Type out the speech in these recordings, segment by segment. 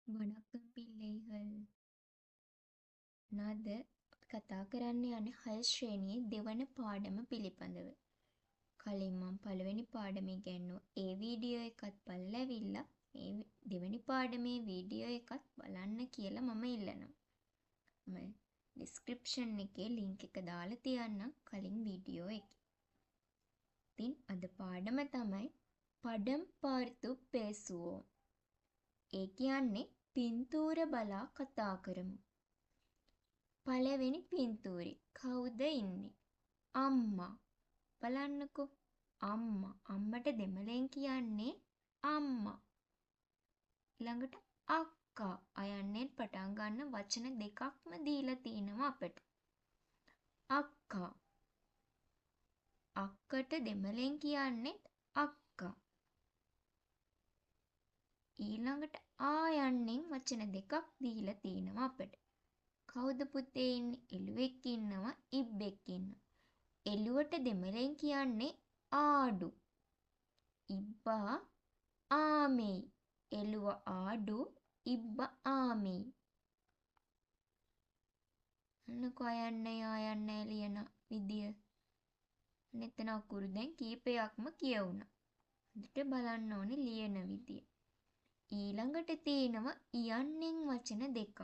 வணக்கம் பிள்ளைகள். நான் කතා කරන්න යන්නේ 6 ශ්‍රේණියේ දෙවන පාඩම පිළිබඳව. කලින් මම පළවෙනි පාඩමේ ඉගෙනුවා. ඒ වීඩියෝ එකත් බලලා ඇවිල්ලා මේ දෙවෙනි පාඩමේ වීඩියෝ එකත් බලන්න කියලා මම ඉල්ලනවා. මම ඩිස්ක්‍රිප්ෂන් එකේ ලින්ක් එක දාලා තියන්නම් කලින් වීඩියෝ එකේ. ඉතින් අද පාඩම තමයි පඩම් පාර්තු පේසුවෝ. ඒ කියන්නේ පින්තූර බලා කතා කරමු. පළවෙනි පින්තූරේ කවුද ඉන්නේ? අම්මා. බලන්නකෝ. අම්මා. අම්මට දෙමළෙන් කියන්නේ අම්මා. ඊළඟට අක්කා. අයන්නෙන් පටන් ගන්න වචන දෙකක්ම දීලා තිනවා අපට. අක්කා. අක්කට දෙමළෙන් කියන්නේ අක්කා. ඊළඟට ආයන්නෙන් වචන දෙකක් දීලා තිනවා අපට. කවුද පුතේ ඉන්නේ? එළුවෙක් ඉන්නවා, ඉබ්බෙක් ඉන්නවා. එළුවට දෙමළෙන් කියන්නේ ආඩු. ඉබ්බා ආමේ. එළුව ආඩු, ඉබ්බ ආමේ. අන්නකෝ ආයන්නයි ආයන්නයි ලියන විදිය. මෙතන අකුරු දැන් කීපයක්ම කියවුණා. හොඳට බලන්න ඕනේ ලියන විදිය. ඊළඟට තියෙනවා ඉයන්නෙන් වචන දෙකක්.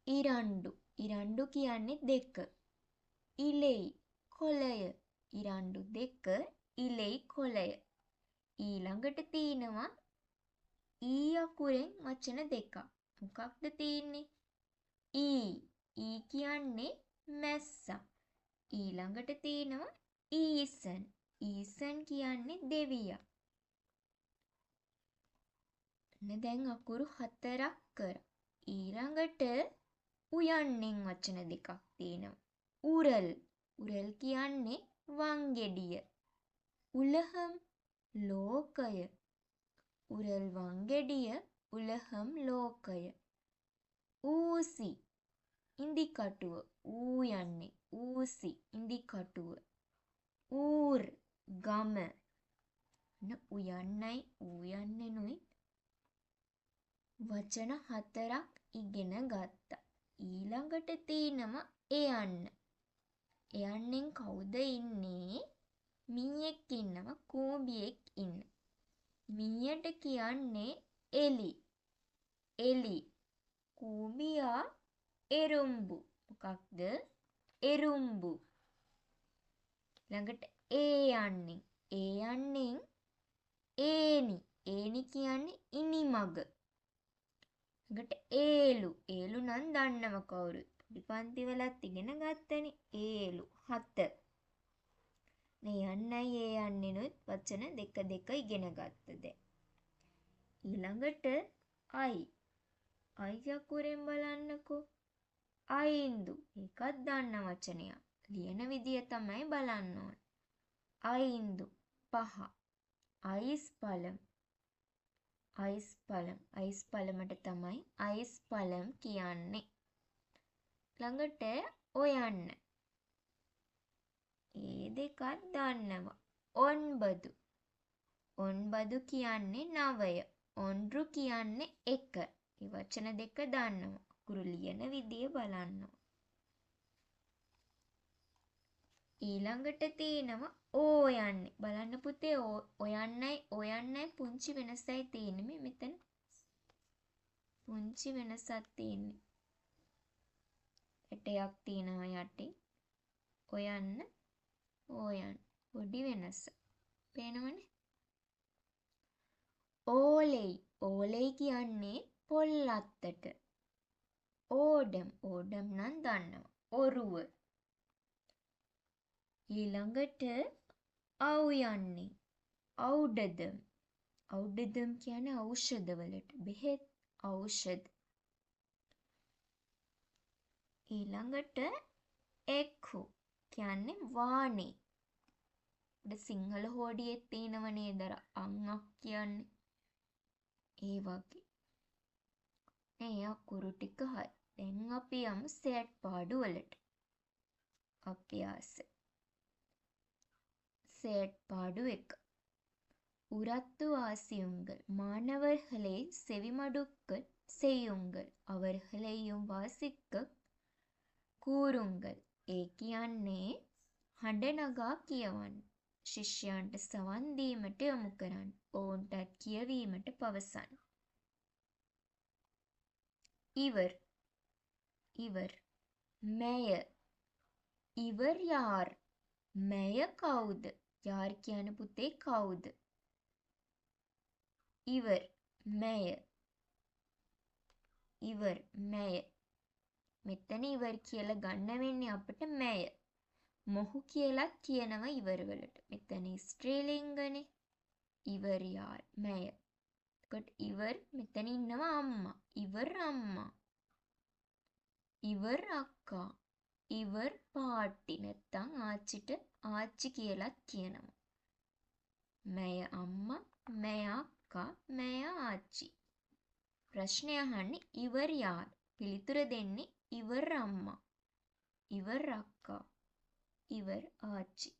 ඉරණ්ඩු. ඉරණ්ඩු කියන්නේ දෙක. ඉලෙයි කොළය. ඉරණ්ඩු දෙක ඉලෙයි කොළය. ඊළඟට තියෙනවා ඊ අකුරෙන් වචන දෙකක්. මොකක්ද තියෙන්නේ? ඊ. ඊ කියන්නේ මැස්සා. ඊළඟට තියෙනවා ඊසන්. ඊසන් කියන්නේ දෙවියා. දැන් අකුරු 4ක් කරා. ඊළඟට උයන්නෙන් වචන දෙකක් තියෙනවා. උරල්. උරල් කියන්නේ වංගෙඩිය. උලහම් ලෝකය. උරල් වංගෙඩිය උලහම් ලෝකය. ඌසි ඉන්දිකටුව. ඌ යන්නේ ඌසි ඉන්දිකටුව. ඌර් ගම. උයන්නයි ඌයන්නෙනුයි වචන 4ක් ඉගෙන ගත්තා. ඊළඟට තියෙනවා එයන්න. එයන්නෙන් කවුද ඉන්නේ? මීයෙක් ඉන්නවා, කූඹියෙක් ඉන්න. මීයට කියන්නේ එලි. එලි. කූඹියා එරුම්බු. මොකක්ද? එරුම්බු. ළඟට ඒ යන්නේ. ඒ යන්නෙන් ඒනි. ඒනි කියන්නේ ඉනිමග. ළඟට ඒලු. ඒලු නම් දන්නව කවුරුත්. පොඩි පන්ති වලත් ඉගෙන ගත්තනේ. ඒලු 7. මේ යන්නයි ඒ යන්නෙනුත් වචන දෙක දෙක ඉගෙන ගත්ත දැන්. ඊළඟට අයි. අයි අකුරෙන් බලන්නකෝ. අයින්දු. ඒකත් දන්න වචනයක්. ලියන විදිය තමයි බලන්න ඕන. අයින්දු 5. අයිස් පළම්. අයිස් පළම්. අයිස් පළමට තමයි අයිස් පළම් කියන්නේ. ළඟට ඔයන්න. ඒ දෙකත් දන්නවා. ඔන්බදු. ඔන්බදු කියන්නේ 9. ඔන්රු කියන්නේ 1. මේ වචන දෙක දන්නවා. අකුරු ලියන විදිය බලන්න. ඊළඟට තියෙනවා ඕයන්නේ. බලන්න පුතේ ඔයන්නයි පුංචි වෙනසයි තියෙන්නේ. මෙතන පුංචි වෙනසක් තියෙන්නේ. ඇටයක් තියෙනවා යටින්. ඔයන්න ඕයන් පොඩි වෙනස. පේනවනේ? ඕලෙයි. ඕලෙයි කියන්නේ පොල්ලත්තට. ඕඩම්. ඕඩම් නම් දන්නවා. ඔරුව. ඊළඟට අව් යන්නේ. ඖඩදම්. ඖඩදම් කියන්නේ ඖෂධවලට. බෙහෙත් ඖෂධ. ඊළඟට එක්කු කියන්නේ වානේ. සිංහල හෝඩියෙත් තියෙනව නේද අංගක් කියන්නේ. ඒ වගේ. මේ අකුරු ටික හරි. දැන් අපි යමු සෙට් පාඩු වලට. අභ්‍යාස. செயற்பாடு 1. உரத்து வாசியுங்கள். மாணவர்களே, செவிமடுக்கல் செய்யுங்கள். அவர்களையும் வாசிக்க கூරුங்கள். ඒ කියන්නේ හඬ නගා කියවන්න. ශිෂ්‍යයන්ට සවන් දීමට යොමු කරන්න. ඔවුන්ටත් කියවීමට පවසන්න. ඉවර් ඉවර් මෙය ඉවර් යාර් මෙය කවුද? යාර් කියන පුතේ කවුද? ඉවර් මෙය ඉවර් මෙය මෙතන ඉවර් කියලා ගන්න වෙන්නේ අපිට මෙය. මොහු කියලාත් කියනවා ඉවර් වලට. මෙතන ස්ත්‍රීලිංගනේ. ඉවර් යාර් මෙය. එතකොට ඉවර් මෙතන ඉන්නවා අම්මා. ඉවර් අම්මා. ඉවර් අක්කා. ඉවර් පාටි නැත්තම් ආච්චිට ආච්චි කියලාත් කියනවා. මෙය අම්මා, මෙය අක්කා, මෙය ආච්චි. ප්‍රශ්නය අහන්නේ ඉවර් යාර්. පිළිතුර දෙන්නේ ඉවර් අම්මා, ඉවර් අක්කා, ඉවර් ආච්චි.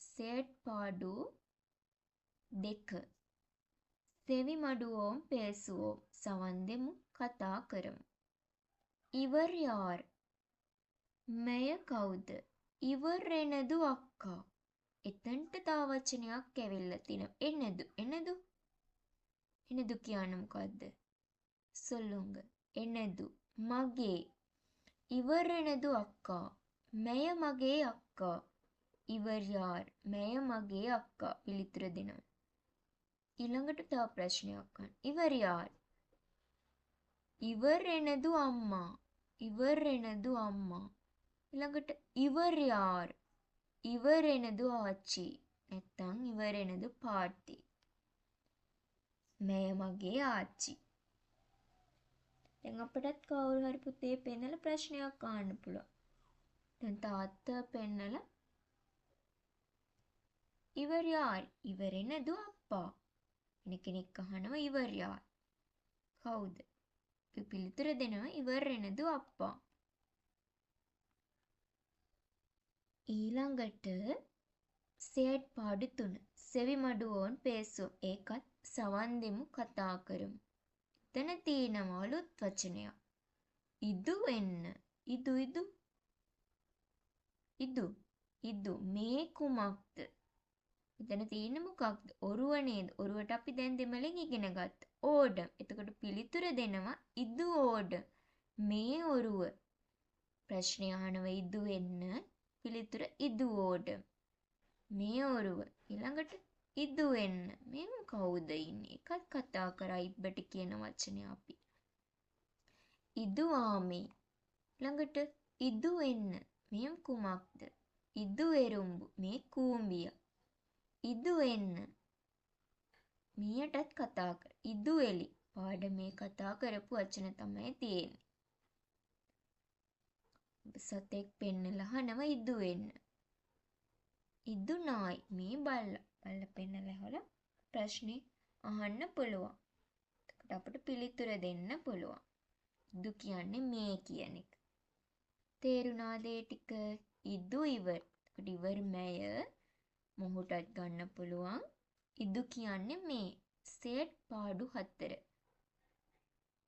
செயற்பாடு 2. செவிமடுவோம் பேசுவோம். සවන් දෙමු කතා කරමු. ඉවර් යාර් මෙය කවුද? ඉවර් එනදු අක්කා. එතනට තව වචනයක් ඇවිල්ලා තිනවා. එනදු එනදු එනදු කියන්නේ මොකද්ද? சொல்லுங்க. එනදු මගේ. ඉවර් එනදු අක්කා. මෙය මගේ අක්කා. ඉවර් යාර් මෙය මගේ අක්කා. පිළිතුර දෙනවා. ඊළඟට තව ප්‍රශ්නයක් අහන්න. ඉවර් යාර් ඉවර් එනදු අම්මා. ඉවර් එනදු අම්මා. ඊළඟට ඉවර් යාර් ඉවර් එනදු ආච්චි. නැත්තම් ඉවර් එනදු පාටි. මෙය මගේ ආච්චි. දැන් අපටත් කවුරු හරි පුතේ පෙන්නලා ප්‍රශ්නයක් අහන්න පුළුවන්. දැන් තාත්තා පෙන්නලා ඉවර් යාර් ඉවර් එනදු අප්පා. වෙන කෙනෙක් අහනවා ඉවර් යාර් කවුද? පිළිතුර දෙනවා ඉවර් එනදු අප්පා. ඊළඟට செயற்பாடு 3. செவிமடுவோம் பேசுவோம். ඒකත් සවන් දෙමු කතා කරමු. එතන තියෙනවා අලුත් වචනයක්. ඉදු එන්න. ඉදු ඉදු ඉදු ඉදු මේ කුමක්ද? එතන තියෙන්නේ මොකක්ද? ඔරුව නේද? ඔරුවට අපි දැන් දෙමළෙන් ඉගෙන ගත්තා. ඕඩම්. එතකොට පිළිතුර දෙනවා ඉදු ඕඩම්. මේ ඔරුව. ප්‍රශ්නය අහනවා ඉදු එන්න. පිළිතුර ඉදු ඕඩම්. මේ ඔරුව. ඊළඟට ඉදු එන්න. මෙම කවුද ඉන්නේ? එකත් කතා කරා ඉබ්බට කියන වචනය අපි. ඉදු ආමේ. ඊළඟට ඉදු එන්න. මෙම් කුමක්ද? ඉදු එරුම්බු. මේ කූඹිය. ඉදු එන්න. මීයටත් කතා කර. ඉදු එලි. පාඩමේ කතා කරපු වචන තමයි තියෙන්නේ. සතෙක් පෙන්නලා අහනවා ඉදු එන්න. ඉදු නායි. මේ බල්ලා. බල්ලා පෙන්නලා හොලා ප්‍රශ්නේ අහන්න පුළුවන්. එතකොට අපිට පිළිතුර දෙන්න පුළුවන්. ඉදු කියන්නේ මේ කියන එක. තේරුණාද ඒ ටික? ඉදු ඉවර්. එතකොට ඉවර් මෙය මොහුටත් ගන්න පුළුවන්. ඉදු කියන්නේ මේ. செயற்பாடு 4.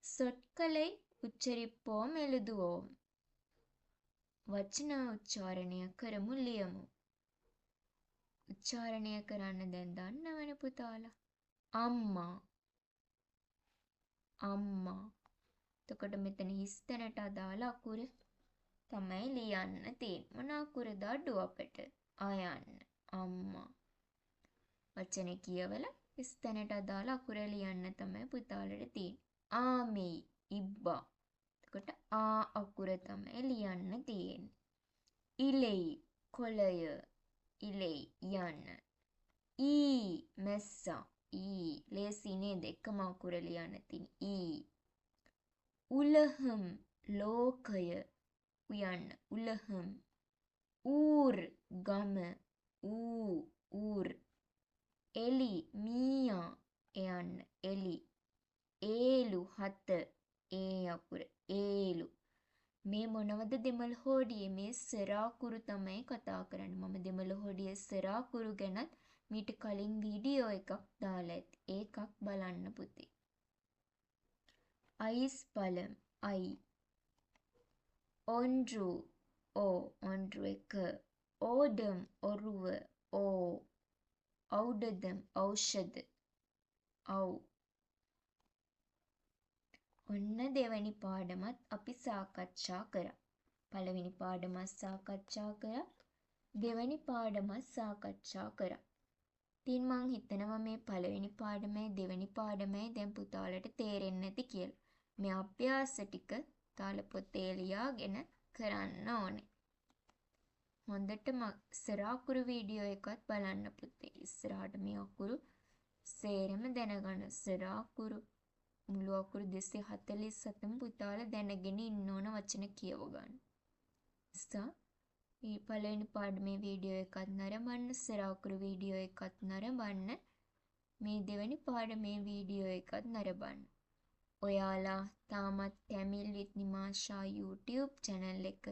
சொற்களை உச்சரிப்போம் எழுதுவோம். වචන උච්චාරණය කරමු ලියමු. උච්චාරණය කරන්න දැන් දන්නවනේ පුතාලා. අම්මා අම්මා. එතකොට මෙතන හිස්තැනට අදාළ අකුර තමයි ලියන්න තියෙන්නේ. මොන අකුරද අඩු අපට? අයන්න. අම්මා. වචනේ කියවලා හිස්තැනට අදාළ අකුර ලියන්න තමයි පුතාලට තියෙන්නේ. ආමේ ඉබ්බා. එතකොට ආ අකුර තමයි ලියන්න තියෙන්නේ. ඉලෙයි කොළය. ඉලෙයි යන්න. ඊ මැස්සා. ඊ ලේසි නේද? එකම අකුර ලියන්න තියෙන්නේ. ඊ. උලහම් ලෝකය. උයන්න. උලහම්. ඌර් ගම. ඌර්. එලි මීයා. එයන්න. එලි. ඒලු හත. ඒ අකුර. ඒලු. මේ මොනවද දෙමළ හෝඩියේ මේ සරාකුරු තමයි කතා කරන්නේ. මම දෙමළ හෝඩියේ සරාකුරු ගැනත් මීට කලින් වීඩියෝ එකක් දාලා ඇති. ඒකක් බලන්න පුතේ. අයිස් පළම් අයි. ඔන්රු ඔන්රු එක. ඕඩම් ඔරුව ඕ. ඖඩදම් ඖෂධ ඖ. ඔන්න දෙවැනි පාඩමත් අපි සාකච්ඡා කරා. පළවෙනි පාඩමත් සාකච්ඡා කරා. දෙවැනි පාඩමත් සාකච්ඡා කරා. ඉතින් මං හිතනවා මේ පළවෙනි පාඩමයි දෙවැනි පාඩමයි දැන් පුතාලට තේරෙන්නේ නැති කියලා. මේ අභ්‍යාස ටික තාල පොතේ ලියාගෙන කරන්න ඕනේ. හොඳටම ඉස්සර අකුරු වීඩියෝ එකත් බලන්න පුතේ. ඉස්සරහට මේ අකුරු සේරම දැනගන්න. ඉස්සර අකුරු මුළු අකුරු 247ම පුතාලා දැනගෙන ඉන්න ඕන වචන කියව ගන්න. නිසා මේ පළවෙනි පාඩමේ වීඩියෝ එකත් නරඹන්න, ඉස්සර අකුරු වීඩියෝ එකත් නරඹන්න, මේ දෙවෙනි පාඩමේ වීඩියෝ එකත් නරඹන්න. ඔයාලා තාමත් Tamil with Nimasha YouTube channel එක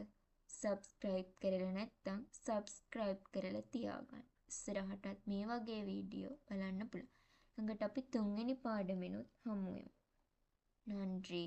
subscribe කරලා නැත්නම් subscribe කරලා තියාගන්න. ඉස්සරහටත් මේ වගේ වීඩියෝ බලන්න පුළුවන්. ළඟට අපි තුන්වෙනි පාඩමෙනුත් හමු වෙමු. නන්රි.